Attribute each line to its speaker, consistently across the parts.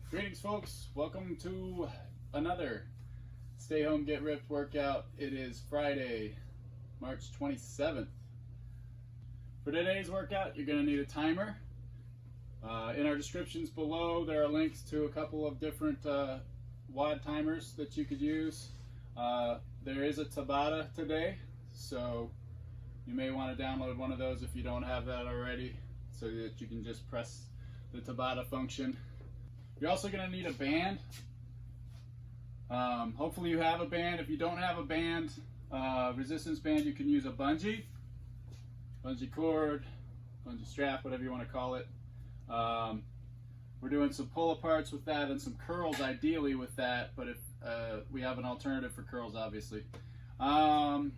Speaker 1: Greetings, folks. Welcome to another Stay Home Get Ripped workout. It is Friday, March 27th. For today's workout, you're going to need a timer. In our descriptions below, there are links to a couple of different WOD timers that you could use. There is a Tabata today, so you may want to download one of those if you don't have that already, so that you can just press the Tabata function. You're also going to need a band. Hopefully you have a band. If you don't have a band, resistance band, you can use a bungee cord, bungee strap, whatever you want to call it. We're doing some pull-aparts with that and some curls ideally with that, but if we have an alternative for curls, obviously. You'll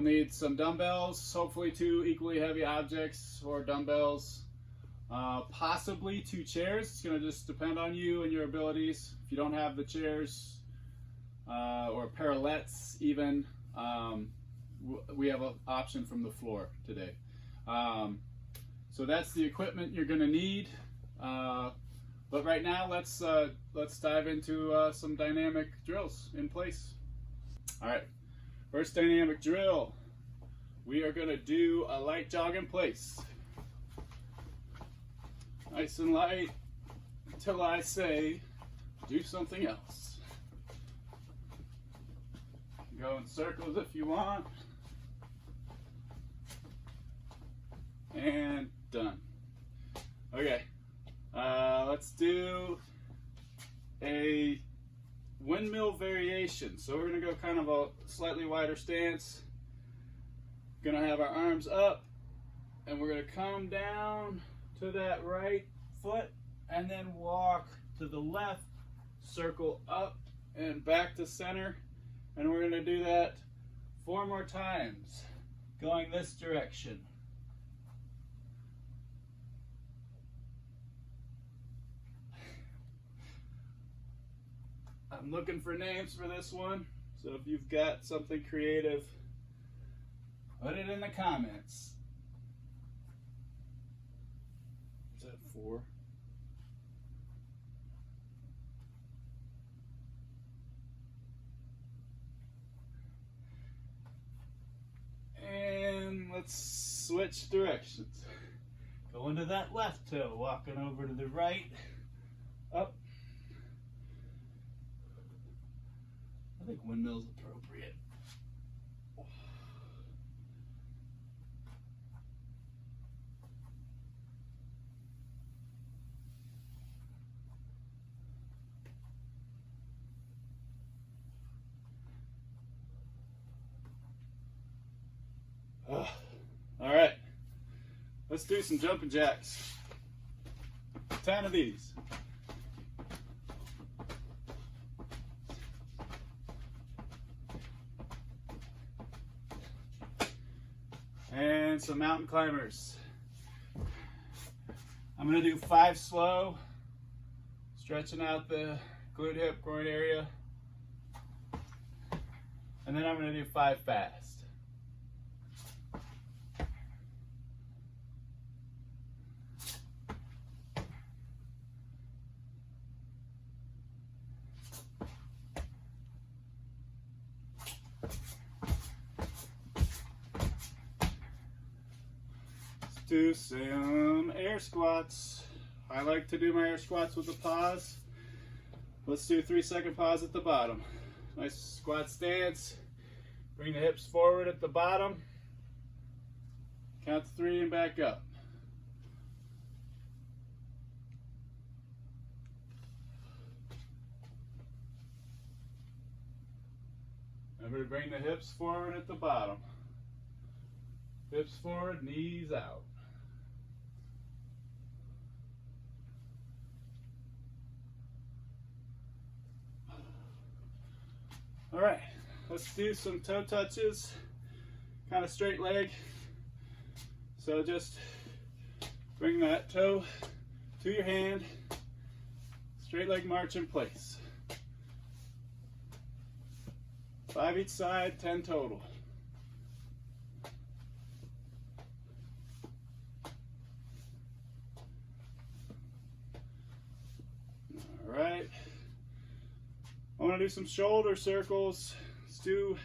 Speaker 1: need some dumbbells, hopefully 2 equally heavy objects or dumbbells. Possibly 2 chairs. It's going to just depend on you and your abilities. If you don't have the chairs or Parallettes even, we have an option from the floor today. So that's the equipment you're going to need. But right now, let's dive into some dynamic drills in place. All right, first dynamic drill. We are going to do a light jog in place. Nice and light until I say do something else. Go in circles if you want. And done. Okay, let's do a windmill variation. So we're going to go kind of a slightly wider stance. Going to have our arms up and we're going to come down to that right foot and then walk to the left, circle up and back to center, and we're going to do that 4 more times going this direction. I'm looking for names for this one, so if you've got something creative, put it in the comments. 4. And let's switch directions. Go into that left toe, walking over to the right, up. I think windmill's appropriate. All right, let's do some jumping jacks. 10 of these. And some mountain climbers. I'm going to do 5 slow, stretching out the glute, hip, groin area. And then I'm going to do 5 fast. Do some air squats. I like to do my air squats with a pause. Let's do a 3-second pause at the bottom. Nice squat stance. Bring the hips forward at the bottom. Count to 3 and back up. Remember to bring the hips forward at the bottom. Hips forward, knees out. All right, let's do some toe touches, kind of straight leg. So just bring that toe to your hand, straight leg march in place. 5 each side, 10 total. to do some shoulder circles. Let's do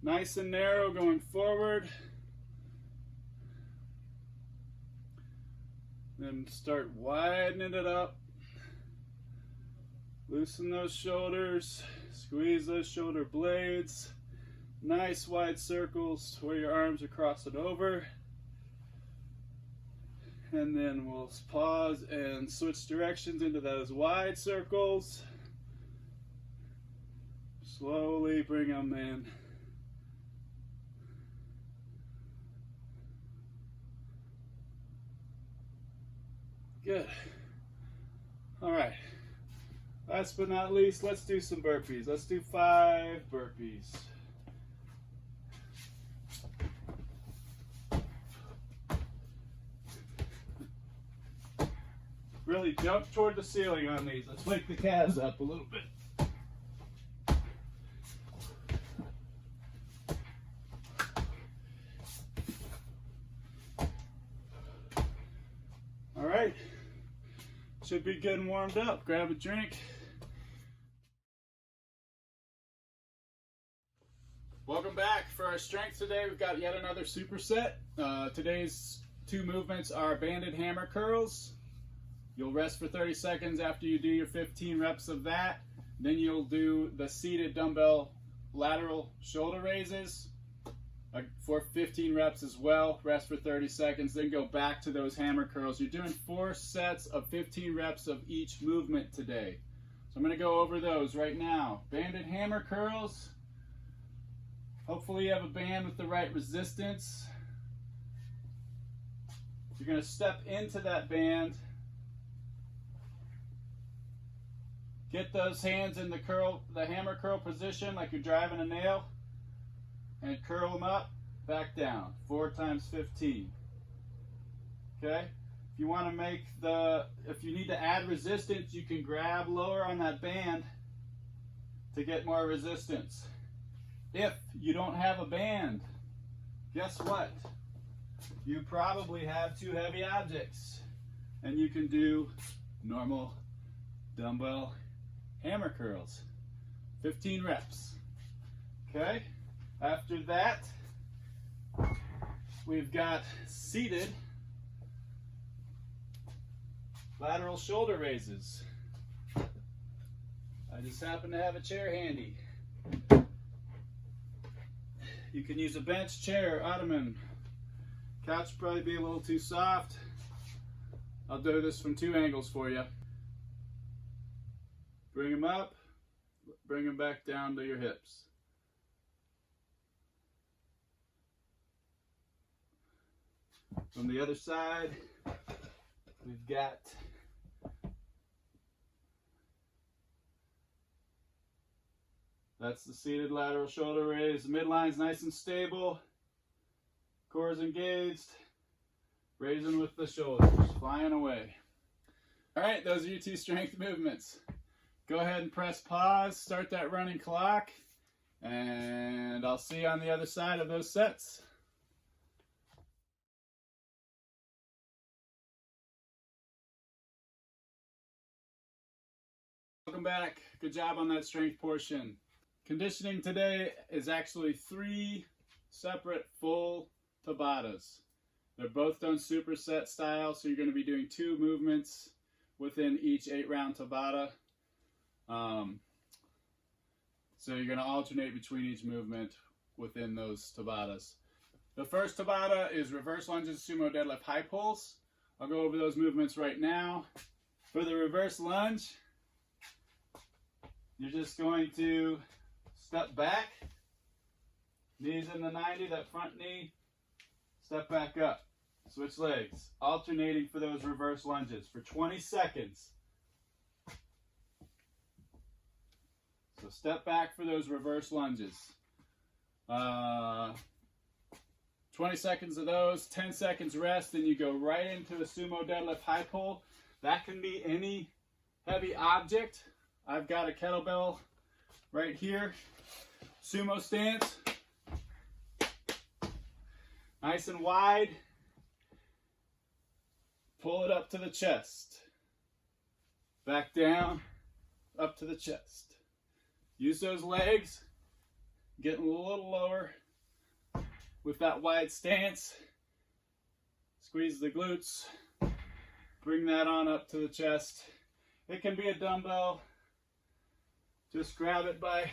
Speaker 1: nice and narrow going forward. Then start widening it up. Loosen those shoulders. Squeeze those shoulder blades. Nice wide circles where your arms are crossing over. And then we'll pause and switch directions into those wide circles. Slowly bring them in. Good. All right. Last but not least, let's do some burpees. Let's do 5 burpees. Really jump toward the ceiling on these. Let's wake the calves up a little bit. All right. Should be good and warmed up. Grab a drink. Welcome back. For our strength today, we've got yet another superset. Today's 2 movements are banded hammer curls. You'll rest for 30 seconds after you do your 15 reps of that. Then you'll do the seated dumbbell lateral shoulder raises for 15 reps as well. Rest for 30 seconds, then go back to those hammer curls. You're doing 4 sets of 15 reps of each movement today. So I'm going to go over those right now. Banded hammer curls. Hopefully you have a band with the right resistance. You're going to step into that band. Get those hands in the hammer curl position like you're driving a nail, and curl them up, back down, 4 times 15. Okay? If you want to if you need to add resistance, you can grab lower on that band to get more resistance. If you don't have a band, guess what? You probably have 2 heavy objects, and you can do normal dumbbell hammer curls, 15 reps. Okay, after that, we've got seated lateral shoulder raises. I just happen to have a chair handy. You can use a bench, chair, ottoman. Couch would probably be a little too soft. I'll do this from 2 angles for you. Bring them up, bring them back down to your hips. From the other side, we've got that's the seated lateral shoulder raise. The midline's nice and stable. Core is engaged. Raising with the shoulders, flying away. All right, those are your 2 strength movements. Go ahead and press pause, start that running clock, and I'll see you on the other side of those sets. Welcome back. Good job on that strength portion. Conditioning today is actually 3 separate full Tabatas. They're both done superset style, so you're going to be doing 2 movements within each 8-round Tabata. So you're going to alternate between each movement within those Tabatas. The first Tabata is reverse lunges, sumo deadlift, high pulls. I'll go over those movements right now. For the reverse lunge, you're just going to step back, knees in the 90, that front knee, step back up, switch legs, alternating for those reverse lunges for 20 seconds. So step back for those reverse lunges. 20 seconds of those, 10 seconds rest, then you go right into the sumo deadlift high pull. That can be any heavy object. I've got a kettlebell right here. Sumo stance. Nice and wide. Pull it up to the chest. Back down, up to the chest. Use those legs, getting a little lower with that wide stance. Squeeze the glutes, bring that on up to the chest. It can be a dumbbell. Just grab it by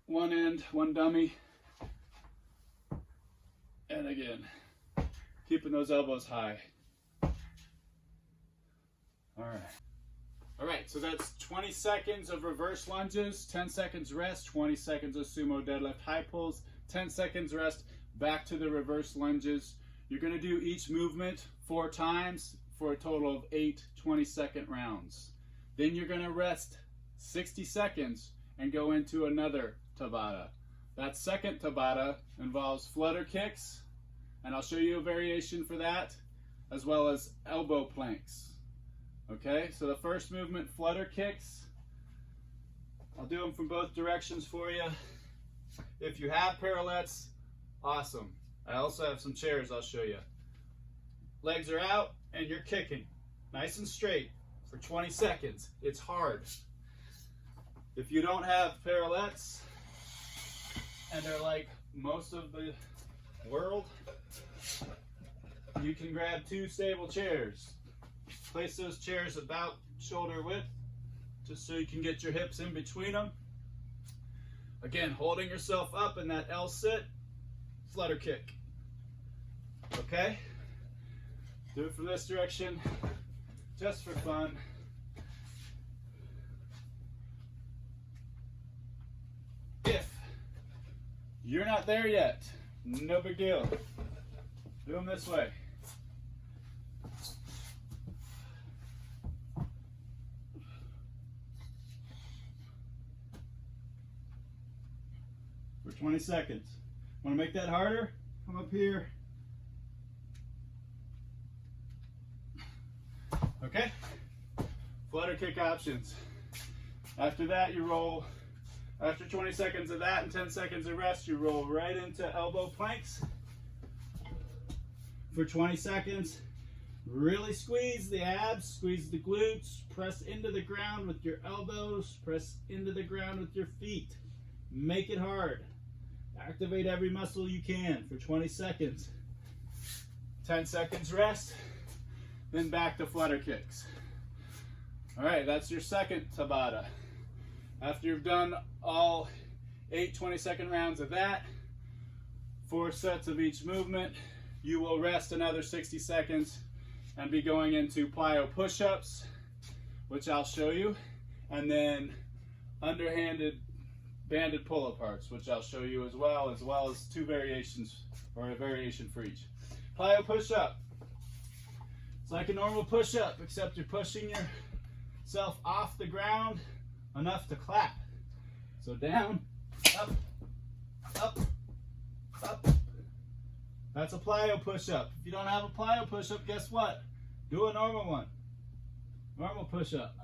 Speaker 1: one end, one dummy. And again, keeping those elbows high. All right, so that's 20 seconds of reverse lunges, 10 seconds rest, 20 seconds of sumo deadlift high pulls, 10 seconds rest, back to the reverse lunges. You're gonna do each movement 4 times for a total of 8 20-second rounds. Then you're gonna rest 60 seconds and go into another Tabata. That second Tabata involves flutter kicks, and I'll show you a variation for that, as well as elbow planks. Okay, so the first movement, flutter kicks. I'll do them from both directions for you. If you have parallettes, awesome. I also have some chairs I'll show you. Legs are out and you're kicking nice and straight for 20 seconds. It's hard. If you don't have parallettes, and they're like most of the world, you can grab 2 stable chairs. Place those chairs about shoulder width, just so you can get your hips in between them. Again, holding yourself up in that L sit, flutter kick. Okay? Do it from this direction, just for fun. If you're not there yet, no big deal. Do them this way. For 20 seconds. Want to make that harder? Come up here. Okay? Flutter kick options. After that, you roll. After 20 seconds of that and 10 seconds of rest, you roll right into elbow planks. For 20 seconds, really squeeze the abs, squeeze the glutes, press into the ground with your elbows, press into the ground with your feet. Make it hard. Activate every muscle you can for 20 seconds. 10 seconds rest, then back to flutter kicks. All right, that's your second Tabata. After you've done all 8 20-second rounds of that, 4 sets of each movement, you will rest another 60 seconds and be going into plyo push-ups, which I'll show you, and then underhanded banded pull-aparts, which I'll show you as well as 2 variations, or a variation for each. Plyo push-up. It's like a normal push-up, except you're pushing yourself off the ground enough to clap. So down, up, up, up. That's a plyo push-up. If you don't have a plyo push-up, guess what? Do a normal one. Normal push-up.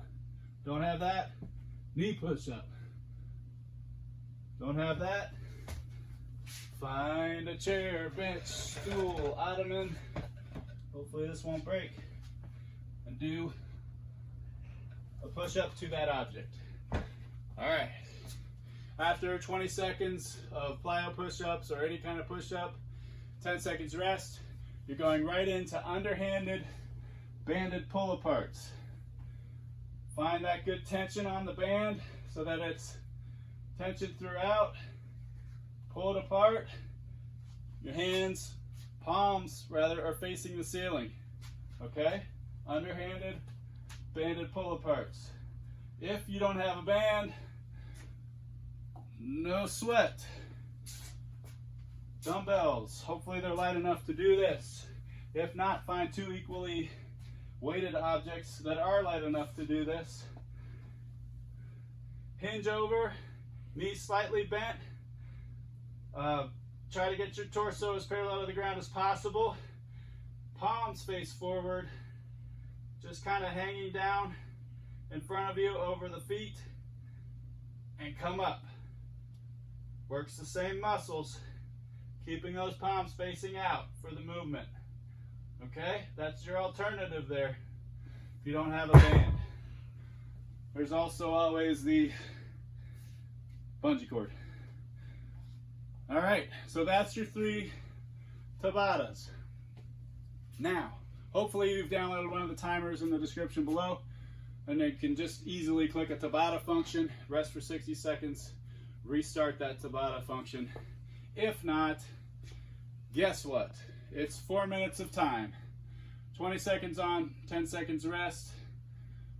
Speaker 1: Don't have that? Knee push-up. Don't have that? Find a chair, bench, stool, ottoman. Hopefully this won't break. And do a push-up to that object. All right. After 20 seconds of plyo push-ups or any kind of push-up, 10 seconds rest, you're going right into underhanded banded pull-aparts. Find that good tension on the band so that it's tension throughout. Pull it apart. Your hands, palms rather, are facing the ceiling. Okay? Underhanded banded pull-aparts. If you don't have a band, no sweat. Dumbbells. Hopefully they're light enough to do this. If not, find 2 equally weighted objects that are light enough to do this. Hinge over, knees slightly bent. Try to get your torso as parallel to the ground as possible. Palms face forward, just kind of hanging down in front of you over the feet, and come up. Works the same muscles, keeping those palms facing out for the movement. Okay, that's your alternative there if you don't have a band. There's also always the bungee cord. All right, so that's your 3 Tabatas. Now, hopefully you've downloaded one of the timers in the description below, and you can just easily click a Tabata function, rest for 60 seconds, restart that Tabata function. If not, guess what? It's 4 minutes of time. 20 seconds on, 10 seconds rest.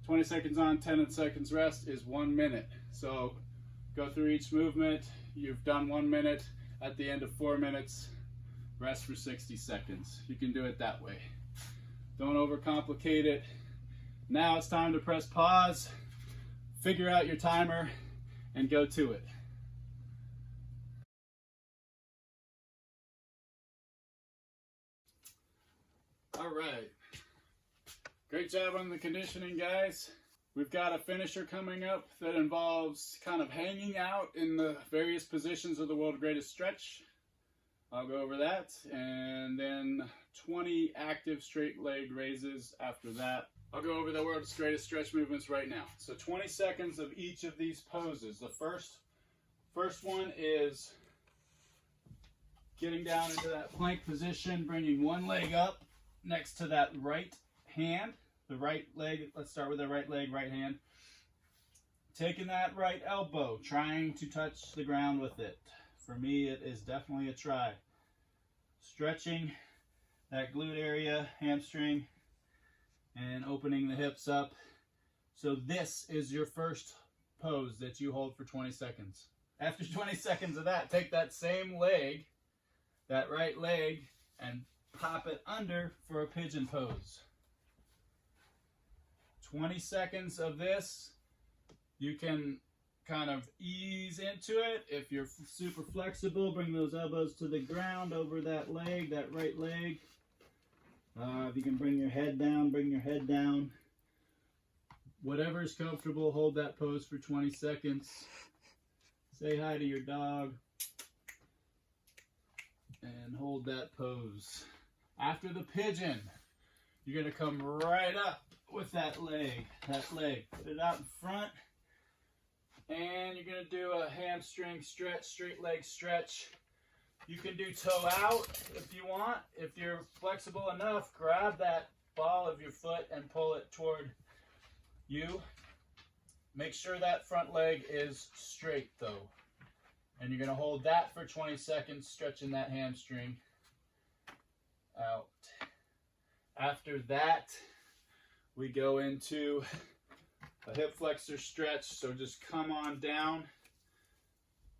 Speaker 1: 20 seconds on, 10 seconds rest is 1 minute. So go through each movement. You've done 1 minute. At the end of 4 minutes, rest for 60 seconds. You can do it that way. Don't overcomplicate it. Now it's time to press pause, figure out your timer, and go to it. All right. Great job on the conditioning, guys. We've got a finisher coming up that involves kind of hanging out in the various positions of the world's greatest stretch. I'll go over that, and then 20 active straight leg raises after that. I'll go over the world's greatest stretch movements right now. So 20 seconds of each of these poses. The first one is getting down into that plank position, bringing one leg up next to that right hand. The right leg, let's start with the right leg, right hand. Taking that right elbow, trying to touch the ground with it. For me, it is definitely a try. Stretching that glute area, hamstring, and opening the hips up. So this is your first pose that you hold for 20 seconds. After 20 seconds of that, take that same leg, that right leg, and pop it under for a pigeon pose. 20 seconds of this. You can kind of ease into it. If you're super flexible, bring those elbows to the ground over that leg, that right leg. If you can bring your head down, bring your head down. Whatever is comfortable, hold that pose for 20 seconds. Say hi to your dog. And hold that pose. After the pigeon, you're going to come right up with that leg. Put it out in front. And you're going to do a hamstring stretch, straight leg stretch. You can do toe out if you want. If you're flexible enough, grab that ball of your foot and pull it toward you. Make sure that front leg is straight though. And you're going to hold that for 20 seconds, stretching that hamstring out. After that, we go into a hip flexor stretch. So just come on down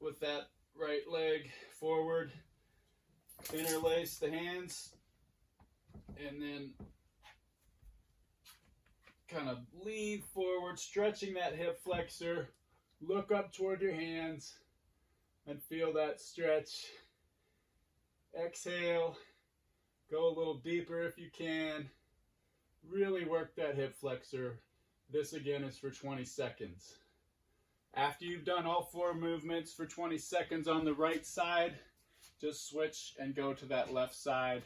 Speaker 1: with that right leg forward, interlace the hands, and then kind of lean forward, stretching that hip flexor. Look up toward your hands and feel that stretch. Exhale, go a little deeper if you can. Really work that hip flexor. This again is for 20 seconds. After you've done all 4 movements for 20 seconds on the right side, just switch and go to that left side.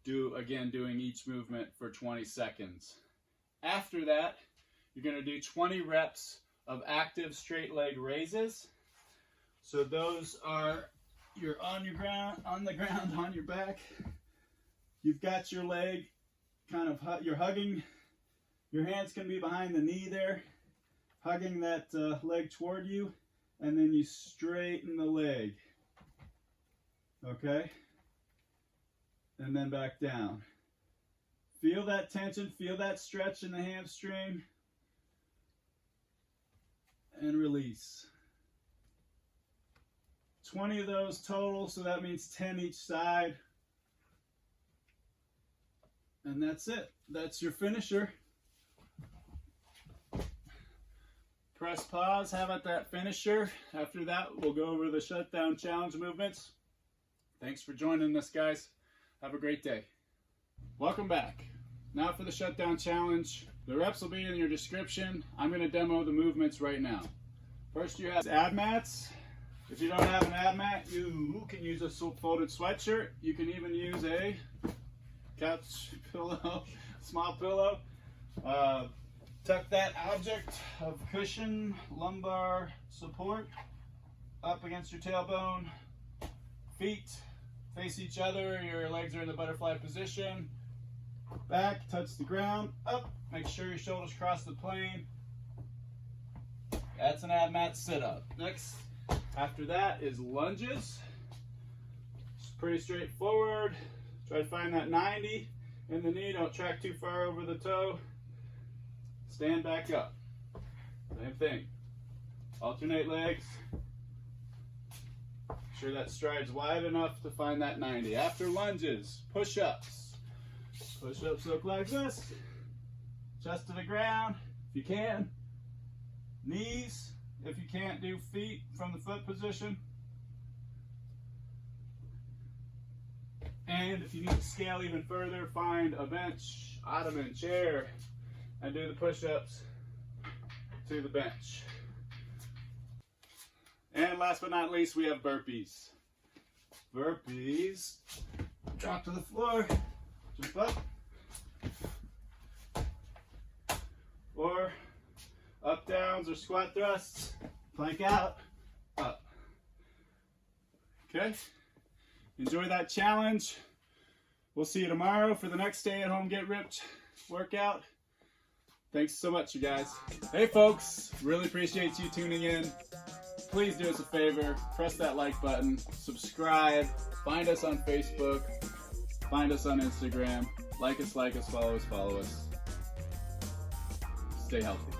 Speaker 1: Doing each movement for 20 seconds. After that, you're going to do 20 reps of active straight leg raises. So those are, you're on the ground, on your back. You've got your leg kind of, you're hugging, your hands can be behind the knee there, hugging that leg toward you, and then you straighten the leg. Okay? And then back down. Feel that tension, feel that stretch in the hamstring, and release. 20 of those total, so that means 10 each side. And that's it. That's your finisher. Press pause, have at that finisher. After that, we'll go over the shutdown challenge movements. Thanks for joining us, guys. Have a great day. Welcome back. Now for the shutdown challenge. The reps will be in your description. I'm going to demo the movements right now. First, you have Abmats. If you don't have an Abmat, you can use a folded sweatshirt. You can even use a couch pillow, small pillow. Tuck that object of cushion, lumbar support up against your tailbone. Feet face each other. Your legs are in the butterfly position. Back, touch the ground. Up. Make sure your shoulders cross the plane. That's an Abmat sit-up. Next, after that is lunges. It's pretty straightforward. Try to find that 90 in the knee. Don't track too far over the toe. Stand back up. Same thing. Alternate legs. Make sure that stride's wide enough to find that 90. After lunges, push-ups. Push-ups look like this. Chest to the ground, if you can. Knees, if you can't do feet from the foot position. And if you need to scale even further, find a bench, ottoman, chair, and do the push-ups to the bench. And last but not least, we have burpees. Burpees, drop to the floor, jump up, or up downs or squat thrusts, plank out, up. Okay, enjoy that challenge. We'll see you tomorrow for the next stay at home get ripped workout. Thanks so much, you guys. Hey folks, really appreciate you tuning in. Please do us a favor, press that like button, subscribe, find us on Facebook, find us on Instagram, like us, follow us. Stay healthy.